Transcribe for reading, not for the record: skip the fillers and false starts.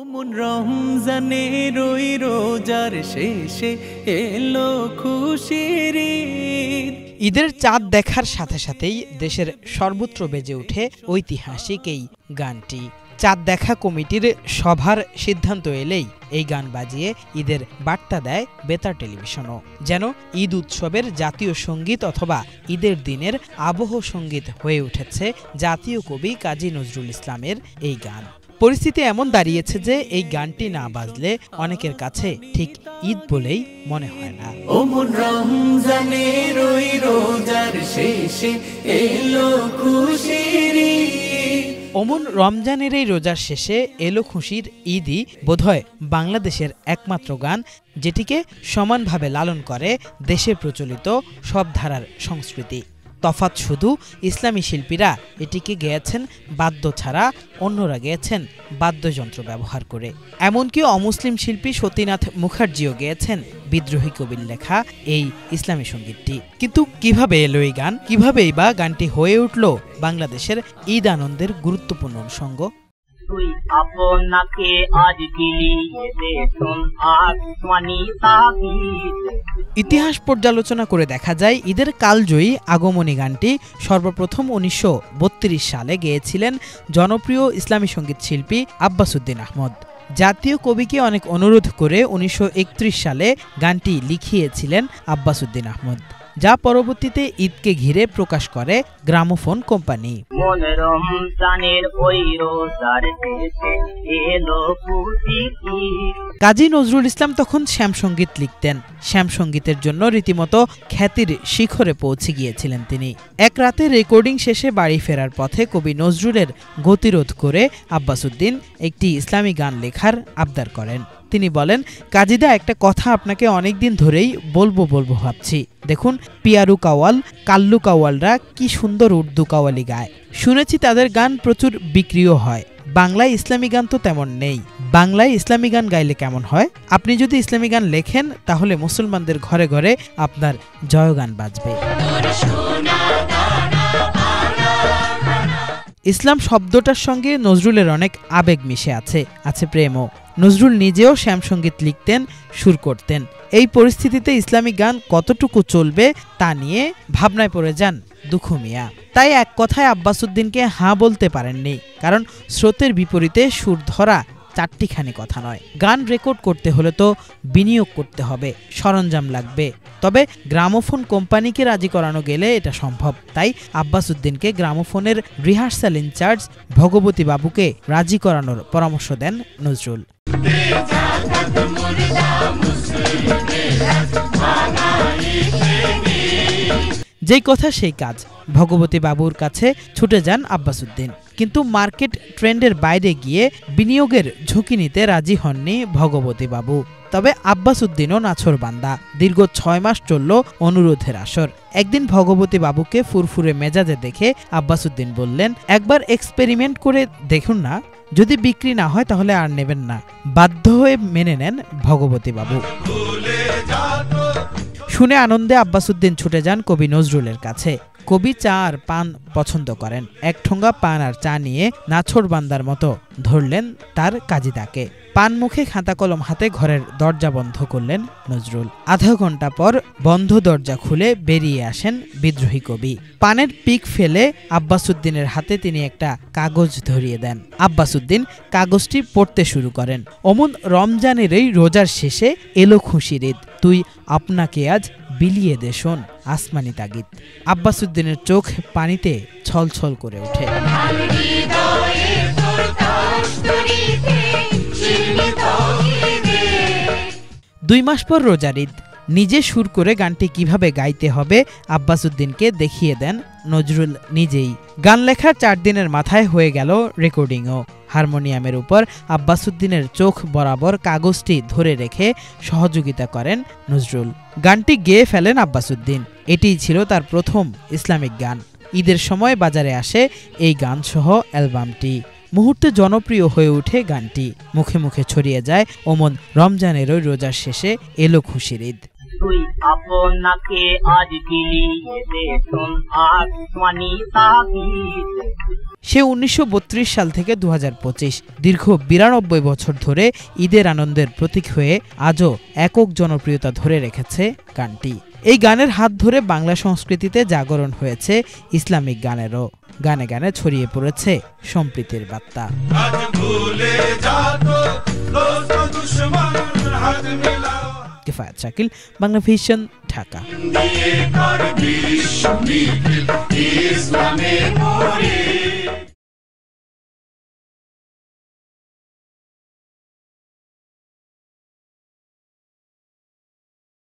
ওমন রমজানের ওই রোজার শেষে এলো খুশির ঈদ। ঈদের চাঁদ দেখার সাথে সাথেই দেশের সর্বত্র বেজে ওঠে ঐতিহাসিক এই গানটি। চাঁদ দেখা কমিটির সভার সিদ্ধান্ত এলেই এই গান বাজিয়ে ঈদের বার্তা দেয় বেতার টেলিভিশনও। যেন ঈদ উৎসবের জাতীয় সঙ্গীত অথবা ঈদের দিনের আবহ সঙ্গীত হয়ে উঠেছে জাতীয় কবি কাজী নজরুল ইসলামের এই গান। পরিস্থিতি এমন দাঁড়িয়েছে যে এই গানটি না বাজলে অনেকের কাছে ঠিক ঈদ বলেই মনে হয় না। ওমন রমজানের ওই রোজার শেষে এলো খুশির ঈদ। ওমন রমজানের এই রোজার শেষে এলো খুশির ঈদই বোধহয় বাংলাদেশের একমাত্র গান যেটিকে সমানভাবে লালন করে দেশে প্রচলিত সব ধারার সংস্কৃতি। তফাৎ শুধু ইসলামী শিল্পীরা এটিকে গেয়েছেন বাদ্য ছাড়া, অন্যরা গেয়েছেন বাদ্যযন্ত্র ব্যবহার করে। এমনকি অমুসলিম শিল্পী সতীনাথ মুখার্জিও গেয়েছেন বিদ্রোহী কবির লেখা এই ইসলামী সঙ্গীতটি। কিন্তু কিভাবে এলো এই গান, কিভাবেই বা গানটি হয়ে উঠল বাংলাদেশের ঈদ আনন্দের গুরুত্বপূর্ণ অনুষঙ্গ? ইতিহাস পর্যালোচনা করে দেখা যায় ঈদের কালজয়ী আগমনী গানটি সর্বপ্রথম ১৯৩২ সালে গেয়েছিলেন জনপ্রিয় ইসলামী সঙ্গীত শিল্পী আব্বাস উদ্দিন আহমদ। জাতীয় কবিকে অনেক অনুরোধ করে ১৯৩১ সালে গানটি লিখিয়েছিলেন আব্বাস উদ্দিন আহমদ, যা পরবর্তীতে ঈদকে ঘিরে প্রকাশ করে গ্রামোফোন কোম্পানি। কাজী নজরুল ইসলাম তখন শ্যামসঙ্গীত লিখতেন। শ্যামসঙ্গীতের জন্য রীতিমতো খ্যাতির শিখরে পৌঁছে গিয়েছিলেন তিনি। এক রাতে রেকর্ডিং শেষে বাড়ি ফেরার পথে কবি নজরুলের গতিরোধ করে আব্বাস উদ্দিন একটি ইসলামী গান লেখার আবদার করেন। তিনি বলেন, কাজীদা, একটা কথা আপনাকে অনেকদিন ধরেই বলবো ভাবছি। দেখুন, পিয়ারু কাওয়াল, কাল্লু কাওয়ালরা কি সুন্দর উর্দু কাওয়ালি গায়। শুনেছি তাদের গান প্রচুর বিক্রিও হয়। বাংলায় ইসলামী গান তো তেমন নেই। বাংলায় ইসলামী গান গাইলে কেমন হয়? আপনি যদি ইসলামী গান লেখেন তাহলে মুসলমানদের ঘরে ঘরে আপনার জয়গান বাজবে। ইসলাম শব্দটার সঙ্গে নজরুলের অনেক আবেগ মিশে আছে প্রেমও। নজরুল নিজেও শ্যামসঙ্গীত লিখতেন, সুর করতেন। এই পরিস্থিতিতে ইসলামী গান কতটুকু চলবে তা নিয়ে ভাবনায় পড়ে যান দুখু মিয়া। তাই এক কথায় আব্বাস উদ্দিনকে হাঁ বলতে পারেননি, কারণ স্রোতের বিপরীতে সুর ধরা চারটিখানি কথা নয়। গান রেকর্ড করতে হলে তো বিনিয়োগ করতে হবে, সরঞ্জাম লাগবে। তবে গ্রামোফোন কোম্পানিকে রাজি করানো গেলে এটা সম্ভব। তাই আব্বাস উদ্দিনকে গ্রামোফোনের রিহার্সাল ইনচার্জ ভগবতী বাবুকে রাজি করানোর পরামর্শ দেন নজরুল। যেই কথা সেই কাজ। ভগবতী বাবুর কাছে ছুটে যান আব্বাস উদ্দিন। কিন্তু মার্কেট ট্রেন্ডের বাইরে গিয়ে বিনিয়োগের ঝুঁকি নিতে রাজি হননি ভগবতী বাবু। তবে আব্বাস উদ্দিনও নাছোড়বান্দা। দীর্ঘ ৬ মাস চলল অনুরোধের আসর। একদিন ভগবতী বাবুকে ফুরফুরে মেজাজে দেখে আব্বাস উদ্দিন বললেন, একবার এক্সপেরিমেন্ট করে দেখুন না, যদি বিক্রি না হয় তাহলে আর নেবেন না। বাধ্য হয়ে মেনে নেন ভগবতী বাবু। শুনে আনন্দে আব্বাস উদ্দিন ছুটে যান কবি নজরুলের কাছে। কবি চা আর পান পছন্দ করেন। এক ঠোঙ্গা পান আর চা নিয়ে নাছোড়বান্দার মতো ধরলেন তার কাজীদাকে। পান মুখে খাতা কলম হাতে ঘরের দরজা বন্ধ করলেন নজরুল। আধা ঘন্টা পর বন্ধ দরজা খুলে বেরিয়ে আসেন বিদ্রোহী কবি। পানের পিক ফেলে আব্বাস উদ্দিনের হাতে তিনি একটা কাগজ ধরিয়ে দেন। আব্বাস উদ্দিন কাগজটি পড়তে শুরু করেন। অমন রমজানের এই রোজার শেষে এলো খুশির ঈদ, তুই আপনাকে আজ বিলিয়ে দে শোন আসমানি তাগিদ। আব্বাস উদ্দিনের চোখ পানিতে ছলছল করে ওঠে। ২ মাস পর রোজার ঈদ। নিজে সুর করে গানটি কিভাবে গাইতে হবে আব্বাস উদ্দিনকে দেখিয়ে দেন নজরুল নিজেই। গান লেখার ৪ দিনের মাথায় হয়ে গেল রেকর্ডিংও। হারমোনিয়ামের উপর আব্বাস উদ্দিনের চোখ বরাবর কাগজটি ধরে রেখে সহযোগিতা করেন নজরুল। গানটি গেয়ে ফেলেন আব্বাস উদ্দিন। এটিই ছিল তার প্রথম ইসলামিক গান। ঈদের সময় বাজারে আসে এই গান সহ অ্যালবামটি। মুহূর্তে জনপ্রিয় হয়ে ওঠে গানটি। মুখে মুখে ছড়িয়ে যায় ওমন রমজানের ওই রোজার শেষে এলো খুশির ঈদ। তুই আপনাকে আজ বিলিয়ে দে শোন আসমানি তাবিজ। সে ১৯৩২ সাল থেকে ২০২৫ দীর্ঘ ৯২ বছর ধরে ঈদের আনন্দের প্রতীক হয়ে আজও একক জনপ্রিয়তা ধরে রেখেছে গানটি। এই গানের হাত ধরে বাংলা সংস্কৃতিতে জাগরণ হয়েছে ইসলামিক গানেরও। গানে গানে ছড়িয়ে পড়েছে সম্প্রীতির বার্তা। কিফায়াত শাকিল, বাংলা ভিশন, ঢাকা।